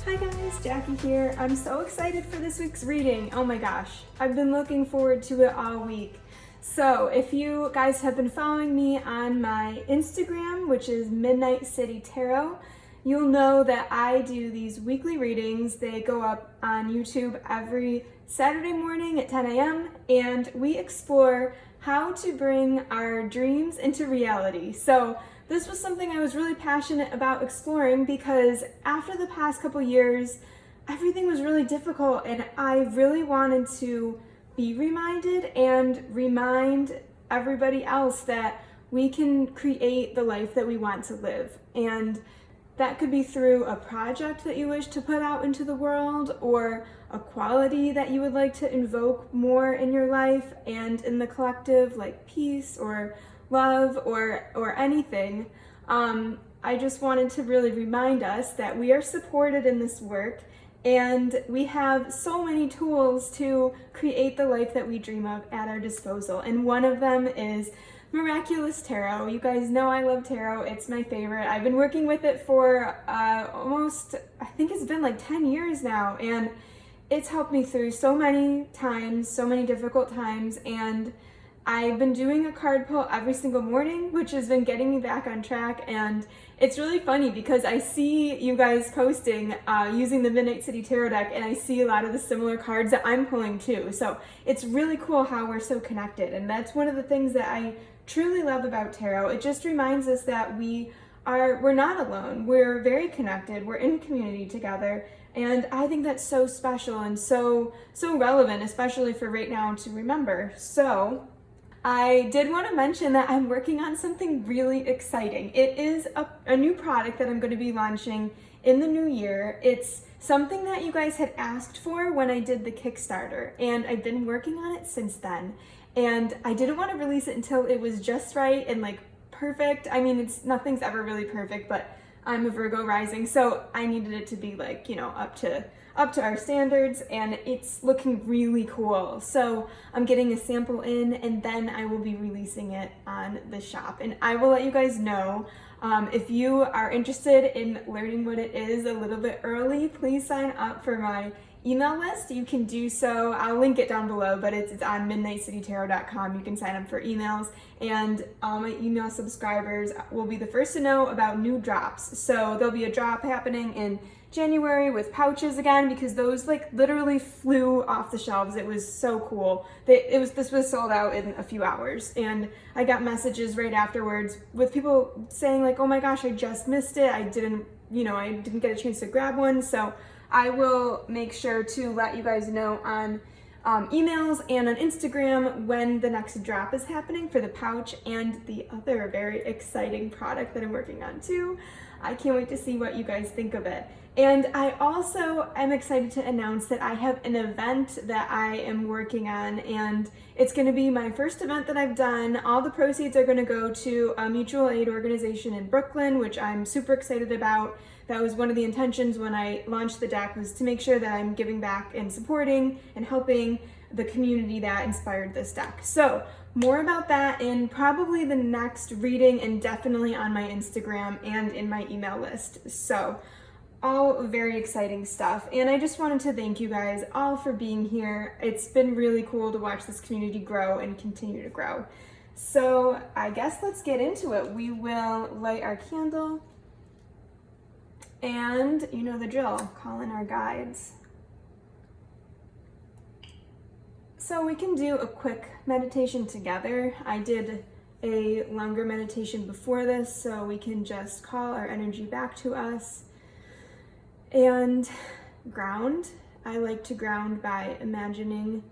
Hi guys, Jackie here. I'm so excited for this week's reading. Oh my gosh, I've been looking forward to it all week. So if you guys have been following me on my Instagram, which is Midnight City Tarot, you'll know that I do these weekly readings. They go up on YouTube every Saturday morning at 10 a.m. and we explore how to bring our dreams into reality. So this was something I was really passionate about exploring because after the past couple years, everything was really difficult and I really wanted to be reminded and remind everybody else that we can create the life that we want to live. And that could be through a project that you wish to put out into the world or a quality that you would like to invoke more in your life and in the collective, like peace or love or anything. I just wanted to really remind us that we are supported in this work and we have so many tools to create the life that we dream of at our disposal. And one of them is Miraculous Tarot. You guys know I love tarot. It's my favorite. I've been working with it for almost, I think it's been like 10 years now, and it's helped me through so many times, so many difficult times, and I've been doing a card pull every single morning, which has been getting me back on track. And it's really funny because I see you guys posting using the Midnight City Tarot deck, and I see a lot of the similar cards that I'm pulling too. So it's really cool how we're so connected. And that's one of the things that I truly love about tarot. It just reminds us that we're not alone. We're very connected. We're in community together. And I think that's so special and so relevant, especially for right now to remember. So I did want to mention that I'm working on something really exciting. It is a new product that I'm going to be launching in the new year. It's something that you guys had asked for when I did the Kickstarter, and I've been working on it since then. And I didn't want to release it until it was just right and like perfect. I mean, nothing's ever really perfect, but I'm a Virgo rising, so I needed it to be like, up to our standards, and it's looking really cool. So I'm getting a sample in and then I will be releasing it on the shop, and I will let you guys know. If you are interested in learning what it is a little bit early, please sign up for my email list. You can do so. I'll link it down below, but it's on midnightcitytarot.com. You can sign up for emails, and all my email subscribers will be the first to know about new drops. So there'll be a drop happening in January with pouches again, because those like literally flew off the shelves. It was so cool. This was sold out in a few hours, and I got messages right afterwards with people saying like, "Oh my gosh, I just missed it. I didn't get a chance to grab one." So I will make sure to let you guys know on emails and on Instagram when the next drop is happening for the pouch and the other very exciting product that I'm working on too. I can't wait to see what you guys think of it. And I also am excited to announce that I have an event that I am working on, and it's going to be my first event that I've done. All the proceeds are going to go to a mutual aid organization in Brooklyn, which I'm super excited about. That was one of the intentions when I launched the deck, was to make sure that I'm giving back and supporting and helping the community that inspired this deck. So more about that in probably the next reading, and definitely on my Instagram and in my email list. So all very exciting stuff. And I just wanted to thank you guys all for being here. It's been really cool to watch this community grow and continue to grow. So I guess let's get into it. We will light our candle, and you know the drill, call in our guides. So we can do a quick meditation together. I did a longer meditation before this, so we can just call our energy back to us and ground. I like to ground by imagining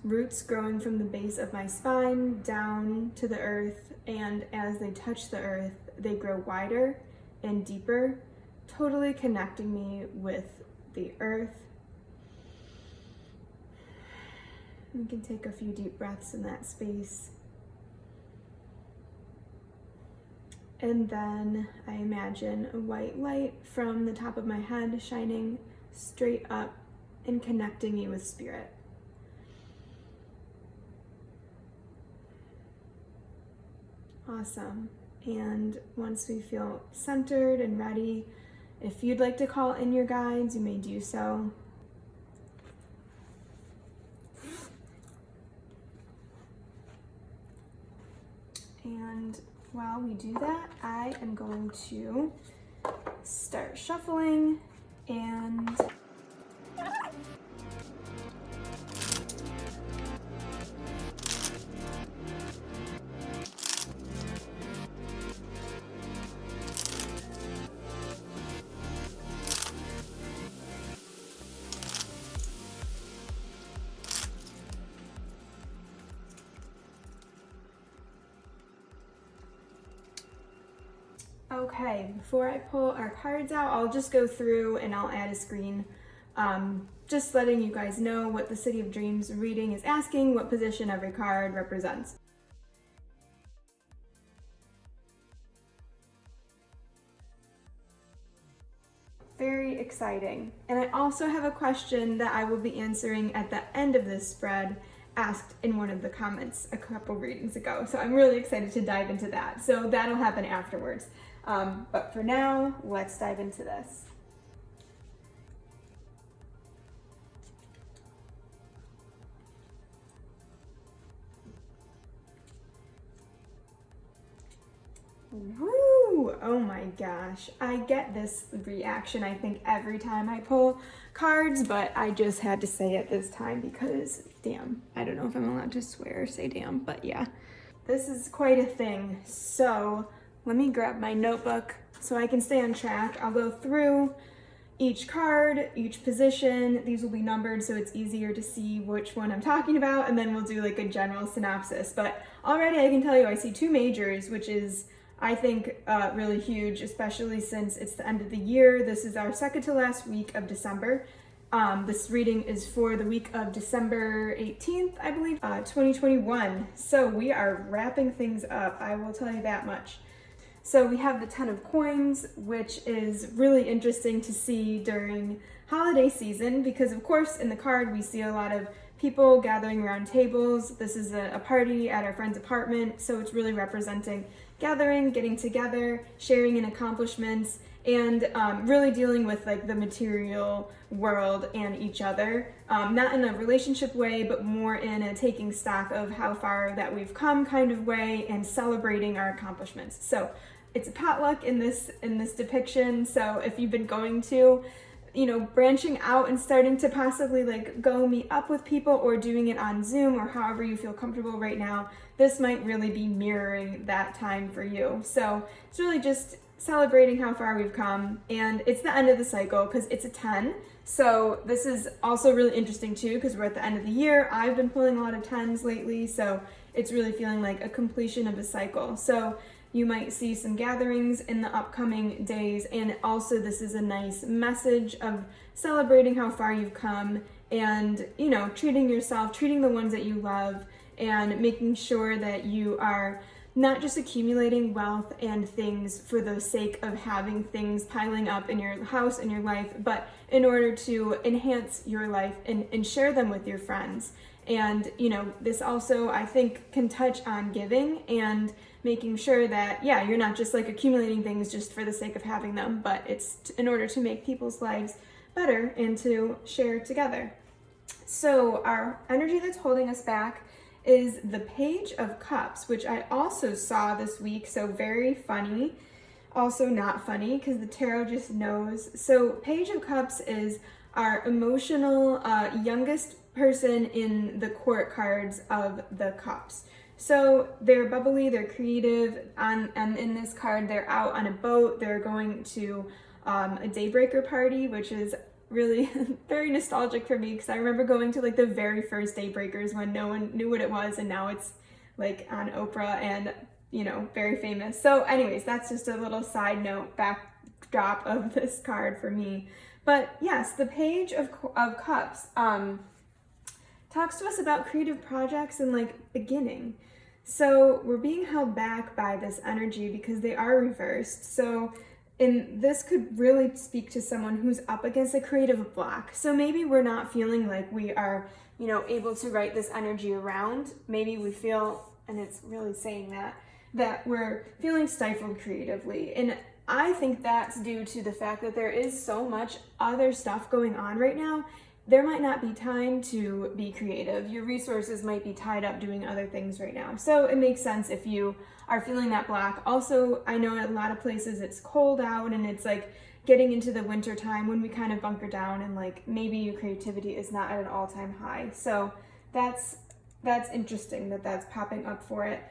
roots growing from the base of my spine down to the earth, and as they touch the earth, they grow wider and deeper, totally connecting me with the earth. You can take a few deep breaths in that space. And then I imagine a white light from the top of my head shining straight up and connecting me with spirit. Awesome. And once we feel centered and ready, if you'd like to call in your guides, you may do so. And while we do that, I am going to start shuffling and okay, before I pull our cards out, I'll just go through and I'll add a screen, just letting you guys know what the City of Dreams reading is asking, what position every card represents. Very exciting. And I also have a question that I will be answering at the end of this spread, asked in one of the comments a couple readings ago. So I'm really excited to dive into that. So that'll happen afterwards. But for now, let's dive into this. Woo! Oh my gosh. I get this reaction, I think, every time I pull cards, but I just had to say it this time because, damn, I don't know if I'm allowed to swear or say damn, but yeah. This is quite a thing. So let me grab my notebook so I can stay on track. I'll go through each card, each position. These will be numbered so it's easier to see which one I'm talking about, and then we'll do like a general synopsis. But already I can tell you I see two majors, which is, I think, really huge, especially since it's the end of the year. This is our second to last week of December. This reading is for the week of December 18th, I believe, 2021. So we are wrapping things up, I will tell you that much. So we have the 10 of Coins, which is really interesting to see during holiday season because, of course, in the card we see a lot of people gathering around tables. This is a party at our friend's apartment, so it's really representing gathering, getting together, sharing in accomplishments, and really dealing with like the material world and each other. Not in a relationship way, but more in a taking stock of how far that we've come kind of way and celebrating our accomplishments. So it's a potluck in this depiction. So if you've been going to, you know, branching out and starting to possibly like go meet up with people or doing it on Zoom or however you feel comfortable right now, this might really be mirroring that time for you. So it's really just celebrating how far we've come, and it's the end of the cycle because it's a 10. So this is also really interesting too because we're at the end of the year. I've been pulling a lot of 10s lately, so it's really feeling like a completion of a cycle. So you might see some gatherings in the upcoming days, and also this is a nice message of celebrating how far you've come and, you know, treating yourself, treating the ones that you love, and making sure that you are not just accumulating wealth and things for the sake of having things piling up in your house and your life, but in order to enhance your life and share them with your friends. And, you know, this also, I think, can touch on giving and making sure that, yeah, you're not just like accumulating things just for the sake of having them, but it's in order to make people's lives better and to share together. So our energy that's holding us back is the Page of Cups, which I also saw this week, so very funny. Also not funny because the tarot just knows. So Page of Cups is our emotional youngest person in the court cards of the cups. So they're bubbly, they're creative, and in this card they're out on a boat, they're going to a daybreaker party, which is really very nostalgic for me because I remember going to like the very first daybreakers when no one knew what it was, and now it's like on Oprah and, you know, very famous. So anyways, that's just a little side note, backdrop of this card for me. But yes, the Page of Cups talks to us about creative projects and like beginning. So we're being held back by this energy because they are reversed. So this could really speak to someone who's up against a creative block. So maybe we're not feeling like we are, you know, able to write this energy around. Maybe we feel, and it's really saying that we're feeling stifled creatively. And I think that's due to the fact that there is so much other stuff going on right now. There might not be time to be creative. Your resources might be tied up doing other things right now. So it makes sense if you are feeling that block. Also, I know in a lot of places it's cold out and it's like getting into the winter time when we kind of bunker down and like maybe your creativity is not at an all-time high. So that's interesting that that's popping up for it.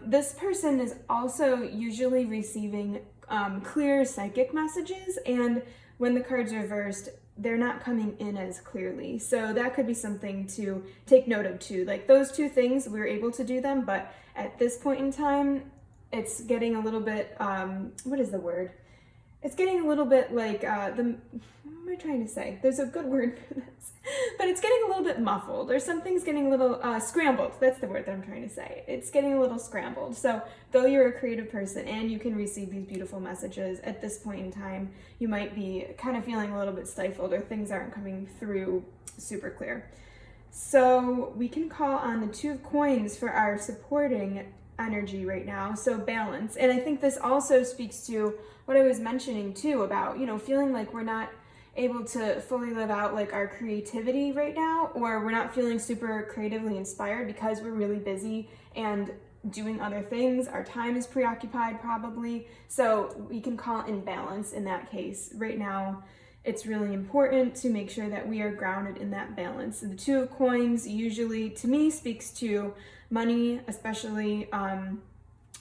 This person is also usually receiving clear psychic messages, and when the card's reversed, they're not coming in as clearly. So that could be something to take note of too. Like those two things, we're able to do them, but at this point in time, it's getting a little bit, what is the word? It's getting a little bit like, what am I trying to say? There's a good word for this, but it's getting a little bit muffled, or something's getting a little scrambled. That's the word that I'm trying to say. It's getting a little scrambled. So though you're a creative person and you can receive these beautiful messages, at this point in time, you might be kind of feeling a little bit stifled or things aren't coming through super clear. So we can call on the Two of Coins for our supporting energy right now, so balance. And I think this also speaks to what I was mentioning too about, you know, feeling like we're not able to fully live out like our creativity right now, or we're not feeling super creatively inspired because we're really busy and doing other things. Our time is preoccupied probably, so we can call in balance in that case. Right now, it's really important to make sure that we are grounded in that balance. The Two of Coins usually, to me, speaks to money, especially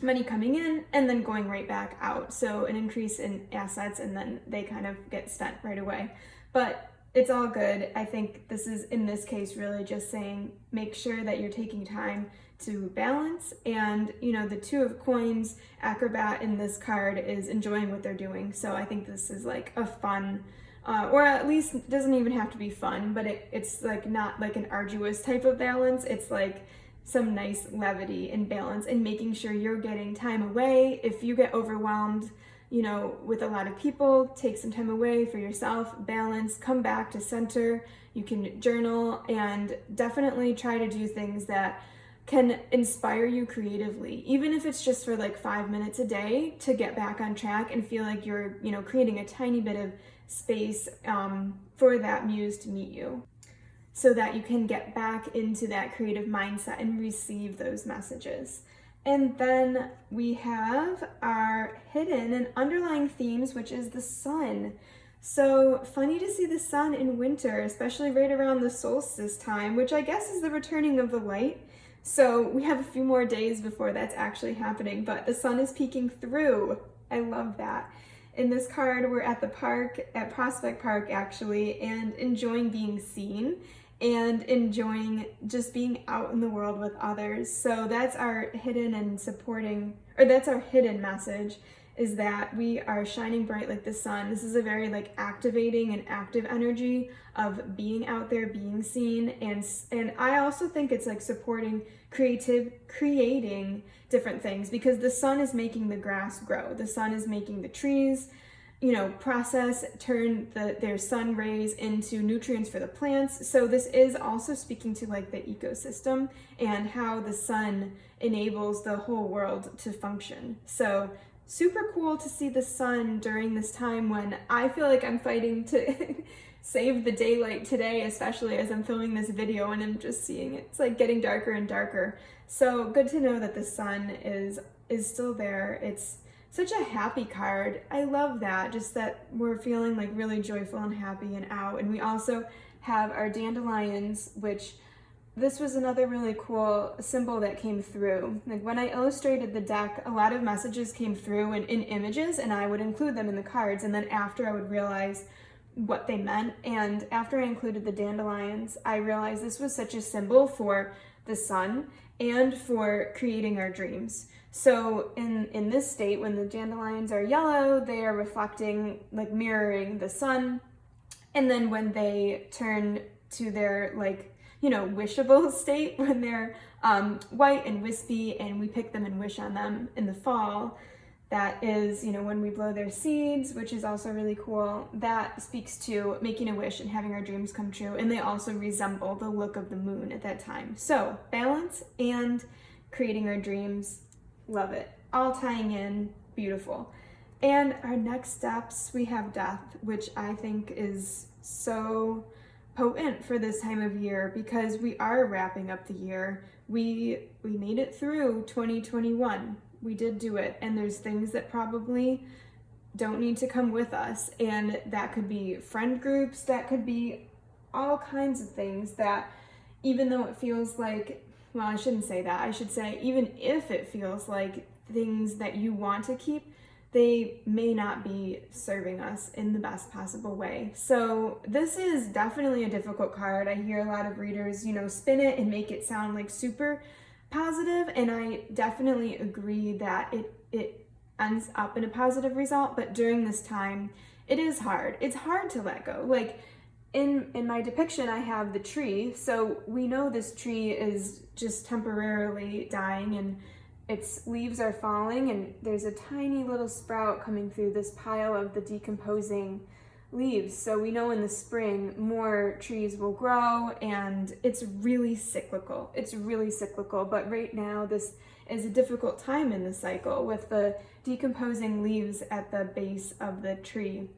money coming in and then going right back out. So an increase in assets and then they kind of get spent right away. But it's all good. I think this is, in this case, really just saying make sure that you're taking time to balance. And, you know, the Two of Coins acrobat in this card is enjoying what they're doing. So I think this is like a fun, or at least it doesn't even have to be fun, but it's like not like an arduous type of balance. It's like some nice levity and balance, and making sure you're getting time away. If you get overwhelmed, you know, with a lot of people, take some time away for yourself, balance, come back to center. You can journal and definitely try to do things that can inspire you creatively, even if it's just for like 5 minutes a day to get back on track and feel like you're, you know, creating a tiny bit of space for that muse to meet you, so that you can get back into that creative mindset and receive those messages. And then we have our hidden and underlying themes, which is the sun. So funny to see the sun in winter, especially right around the solstice time, which I guess is the returning of the light. So we have a few more days before that's actually happening, but the sun is peeking through. I love that. In this card, we're at the park, at Prospect Park actually, and enjoying being seen and enjoying just being out in the world with others. So that's our hidden and supporting, or that's our hidden message, is that we are shining bright like the sun. This is a very like activating and active energy of being out there, being seen, and I also think it's like supporting creating different things, because the sun is making the grass grow. The sun is making the trees, you know, process, turn their sun rays into nutrients for the plants. So this is also speaking to like the ecosystem and how the sun enables the whole world to function. So super cool to see the sun during this time when I feel like I'm fighting to save the daylight today, especially as I'm filming this video and I'm just seeing it's like getting darker and darker. So good to know that the sun is still there. It's such a happy card. I love that, just that we're feeling like really joyful and happy and out. And we also have our dandelions, which this was another really cool symbol that came through. Like when I illustrated the deck, a lot of messages came through in images, and I would include them in the cards, and then after I would realize what they meant. And after I included the dandelions, I realized this was such a symbol for the sun and for creating our dreams. So in this state, when the dandelions are yellow, they are reflecting, like mirroring the sun. And then when they turn to their like, you know, wishable state, when they're white and wispy and we pick them and wish on them in the fall, that is, you know, when we blow their seeds, which is also really cool. That speaks to making a wish and having our dreams come true. And they also resemble the look of the moon at that time. So balance and creating our dreams. Love it. All tying in, beautiful. And our next steps, we have death, which I think is so potent for this time of year because we are wrapping up the year. We made it through 2021. We did do it, and there's things that probably don't need to come with us, and that could be friend groups, that could be all kinds of things that, even though it feels like, well, I shouldn't say that, I should say even if it feels like things that you want to keep, they may not be serving us in the best possible way. So this is definitely a difficult card. I hear a lot of readers, spin it and make it sound like super positive, and I definitely agree that it ends up in a positive result, but during this time, it is hard. It's hard to let go. Like in my depiction, I have the tree, so we know this tree is just temporarily dying and its leaves are falling, and there's a tiny little sprout coming through this pile of the decomposing leaves. So we know in the spring more trees will grow, and it's really cyclical. But right now this is a difficult time in the cycle with the decomposing leaves at the base of the tree,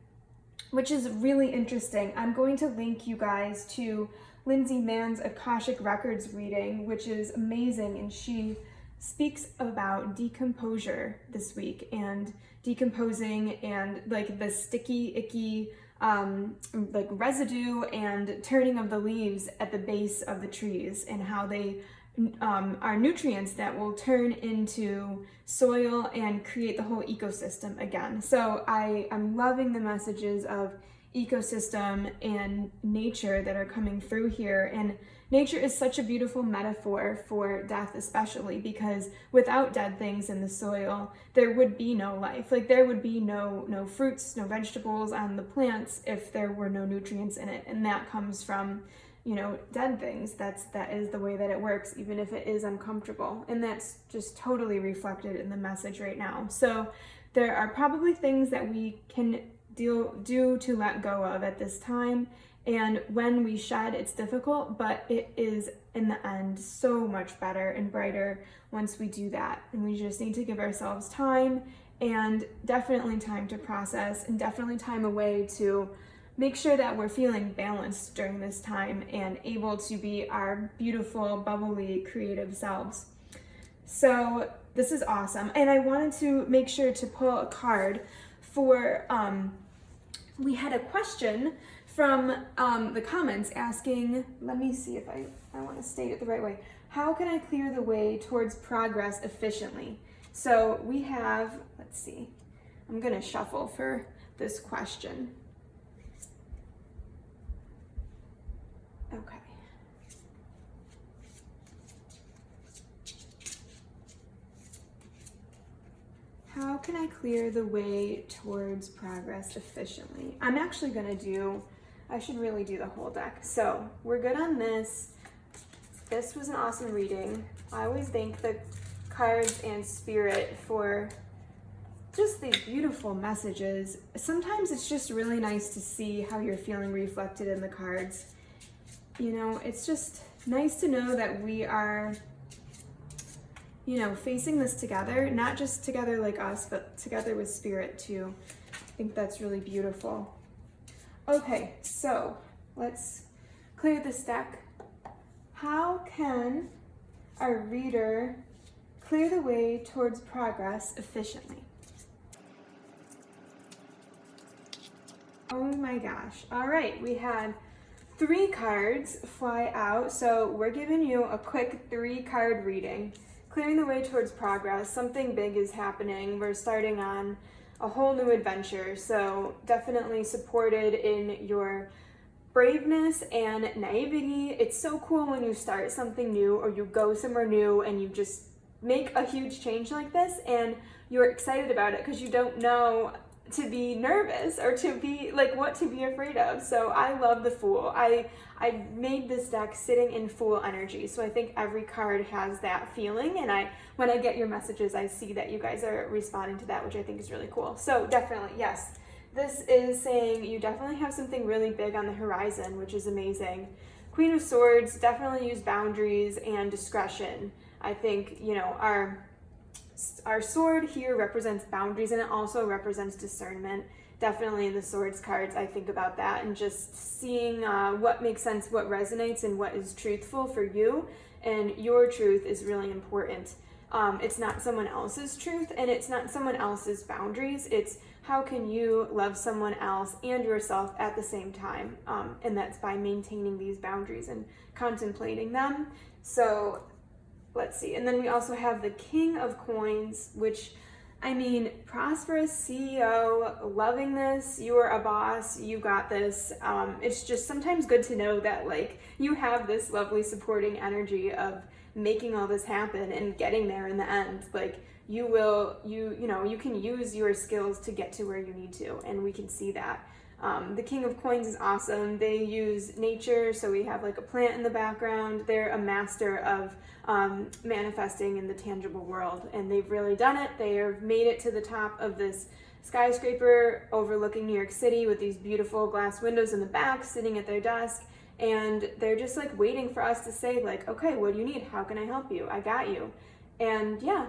which is really interesting. I'm going to link you guys to Lindsay Mann's Akashic Records reading, which is amazing, and she speaks about decomposure this week and decomposing and like the sticky, icky, like residue and turning of the leaves at the base of the trees, and how they are nutrients that will turn into soil and create the whole ecosystem again. So I'm loving the messages of ecosystem and nature that are coming through here. And nature is such a beautiful metaphor for death, especially because without dead things in the soil, there would be no life. Like there would be no fruits, no vegetables on the plants if there were no nutrients in it. And that comes from, dead things. That is the way that it works, even if it is uncomfortable. And that's just totally reflected in the message right now. So there are probably things that we can do to let go of at this time. And when we shed, it's difficult, but it is in the end so much better and brighter once we do that. And we just need to give ourselves time, and definitely time to process, and definitely time away to make sure that we're feeling balanced during this time and able to be our beautiful, bubbly, creative selves. So this is awesome. And I wanted to make sure to pull a card for, we had a question from the comments asking, let me see if I want to state it the right way. How can I clear the way towards progress efficiently? So we have, let's see, I'm going to shuffle for this question. Okay. How can I clear the way towards progress efficiently? I'm actually going to I should really do the whole deck. So we're good on this. This was an awesome reading. I always thank the cards and spirit for just these beautiful messages. Sometimes it's just really nice to see how you're feeling reflected in the cards. It's just nice to know that we are, facing this together, not just together like us, but together with spirit too. I think that's really beautiful. Okay, so let's clear this deck. How can our reader clear the way towards progress efficiently? Oh my gosh. All right, we had 3 cards fly out, so we're giving you a quick 3-card reading. Clearing the way towards progress. Something big is happening. We're starting on a whole new adventure, so definitely supported in your braveness and naivety. It's so cool when you start something new or you go somewhere new and you just make a huge change like this and you're excited about it because you don't know to be nervous or to be like what to be afraid of. So I love the Fool. I made this deck sitting in Fool energy, so I think every card has that feeling, and when I get your messages, I see that you guys are responding to that, which I think is really cool. So definitely, yes, this is saying you definitely have something really big on the horizon, which is amazing. Queen of Swords, definitely use boundaries and discretion. I think, our our sword here represents boundaries, and it also represents discernment. Definitely in the swords cards, I think about that and just seeing what makes sense, what resonates, and what is truthful for you. And your truth is really important. It's not someone else's truth, and it's not someone else's boundaries. It's how can you love someone else and yourself at the same time, and that's by maintaining these boundaries and contemplating them. So let's see. And then we also have the King of Coins, which, I mean, prosperous CEO, loving this, you're a boss, you got this. It's just sometimes good to know that like you have this lovely supporting energy of making all this happen and getting there in the end. Like you can use your skills to get to where you need to, and we can see that. The King of Coins is awesome. They use nature, so we have like a plant in the background. They're a master of manifesting in the tangible world, and they've really done it. They have made it to the top of this skyscraper overlooking New York City with these beautiful glass windows in the back, sitting at their desk, and they're just like waiting for us to say like, okay, what do you need? How can I help you? I got you. And yeah,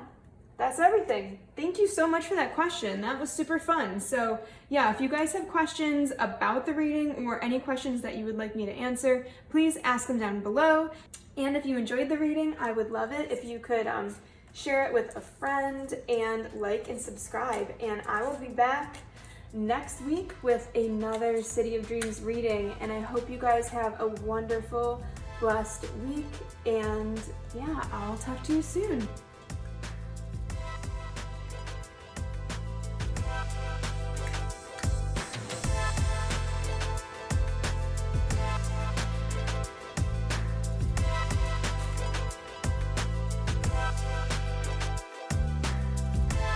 that's everything. Thank you so much for that question. That was super fun. So yeah, if you guys have questions about the reading or any questions that you would like me to answer, please ask them down below. And if you enjoyed the reading, I would love it if you could share it with a friend and like and subscribe. And I will be back next week with another City of Dreams reading. And I hope you guys have a wonderful, blessed week. And yeah, I'll talk to you soon.